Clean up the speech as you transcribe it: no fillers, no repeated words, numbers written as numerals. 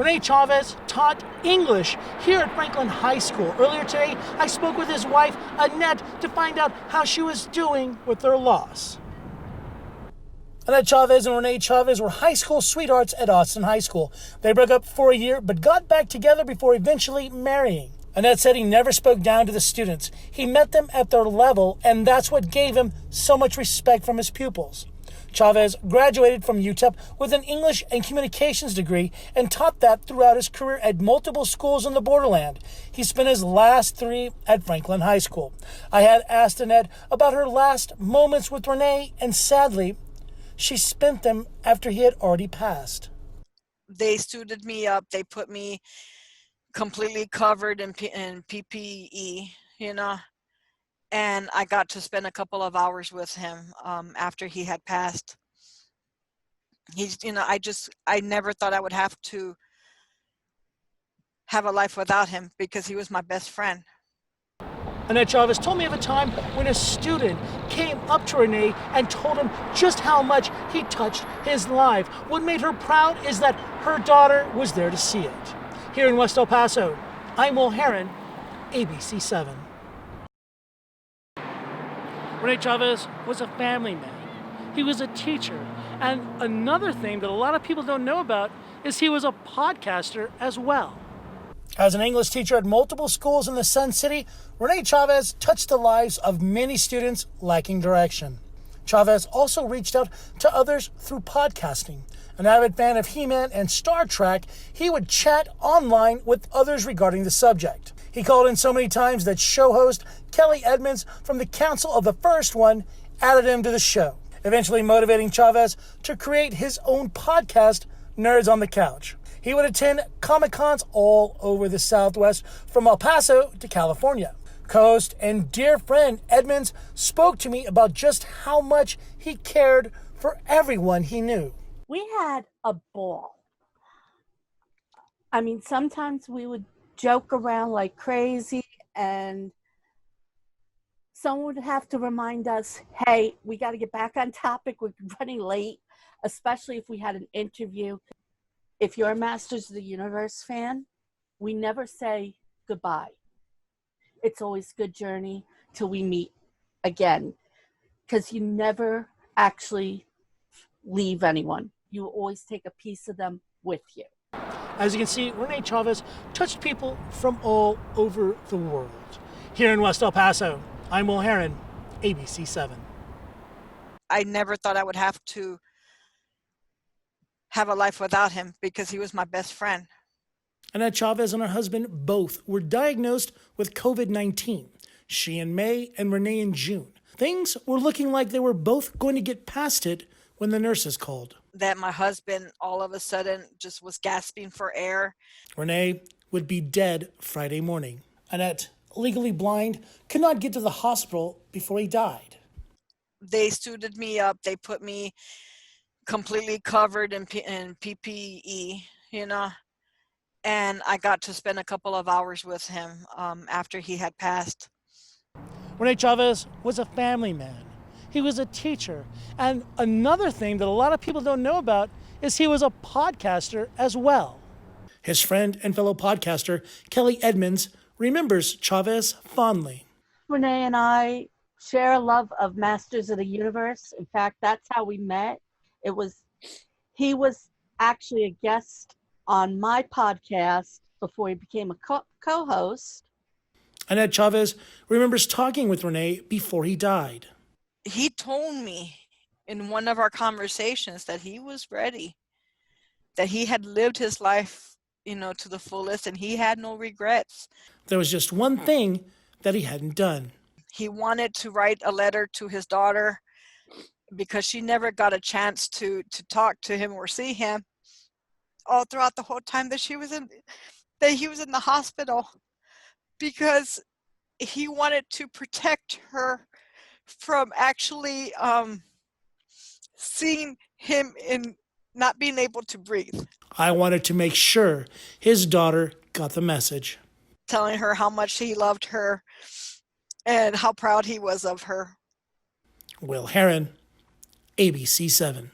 Rene Chavez taught English here at Franklin High School. Earlier today, I spoke with his wife, Annette, to find out how she was doing with their loss. Annette Chavez and Rene Chavez were high school sweethearts at Austin High School. They broke up for a year, but got back together before eventually marrying. Annette said he never spoke down to the students. He met them at their level, and that's what gave him so much respect from his pupils. Chavez graduated from UTEP with an English and communications degree and taught that throughout his career at multiple schools in the Borderland. He spent his last 3 at Franklin High School. I had asked Annette about her last moments with Rene, and sadly, she spent them after he had already passed. They suited me up. They put me completely covered in PPE, and I got to spend a couple of hours with him after he had passed. I never thought I would have to have a life without him because he was my best friend. Annette Chavez told me of a time when a student came up to Rene and told him just how much he touched his life. What made her proud is that her daughter was there to see it. Here in West El Paso, I'm Will Heron, ABC 7. Rene Chavez was a family man. He was a teacher. And another thing that a lot of people don't know about is he was a podcaster as well. As an English teacher at multiple schools in the Sun City, Rene Chavez touched the lives of many students lacking direction. Chavez also reached out to others through podcasting. An avid fan of He-Man and Star Trek, he would chat online with others regarding the subject. He called in so many times that show host Kelly Edmonds from the Council of the First One added him to the show, eventually motivating Chavez to create his own podcast, Nerds on the Couch. He would attend Comic-Cons all over the Southwest, from El Paso to California. Co-host and dear friend Edmonds spoke to me about just how much he cared for everyone he knew. We had a ball. I mean, sometimes we would joke around like crazy, and someone would have to remind us, hey, we got to get back on topic. We're running late, especially if we had an interview. If you're a Masters of the Universe fan, we never say goodbye. It's always good journey till we meet again, because you never actually leave anyone. You always take a piece of them with you. As you can see, Rene Chavez touched people from all over the world. Here in West El Paso, I'm Will Heron, ABC 7. I never thought I would have to have a life without him because he was my best friend. Annette Chavez and her husband both were diagnosed with COVID-19. She in May and Rene in June. Things were looking like they were both going to get past it when the nurses called. That my husband all of a sudden just was gasping for air. Rene would be dead Friday morning. Annette, legally blind, could not get to the hospital before he died. They suited me up. They put me completely covered in PPE, and I got to spend a couple of hours with him after he had passed. Rene Chavez was a family man. He was a teacher. And another thing that a lot of people don't know about is he was a podcaster as well. His friend and fellow podcaster, Kelly Edmonds, remembers Chavez fondly. Rene and I share a love of Masters of the Universe. In fact, that's how we met. He was actually a guest on my podcast before he became a co-host. Annette Chavez remembers talking with Rene before he died. He told me in one of our conversations that he was ready, that he had lived his life, to the fullest, and he had no regrets. There was just one thing that he hadn't done. He wanted to write a letter to his daughter because she never got a chance to talk to him or see him all throughout the whole time that he was in the hospital, because he wanted to protect her from actually seeing him in not being able to breathe. I wanted to make sure his daughter got the message. Telling her how much he loved her and how proud he was of her. Will Heron, ABC 7.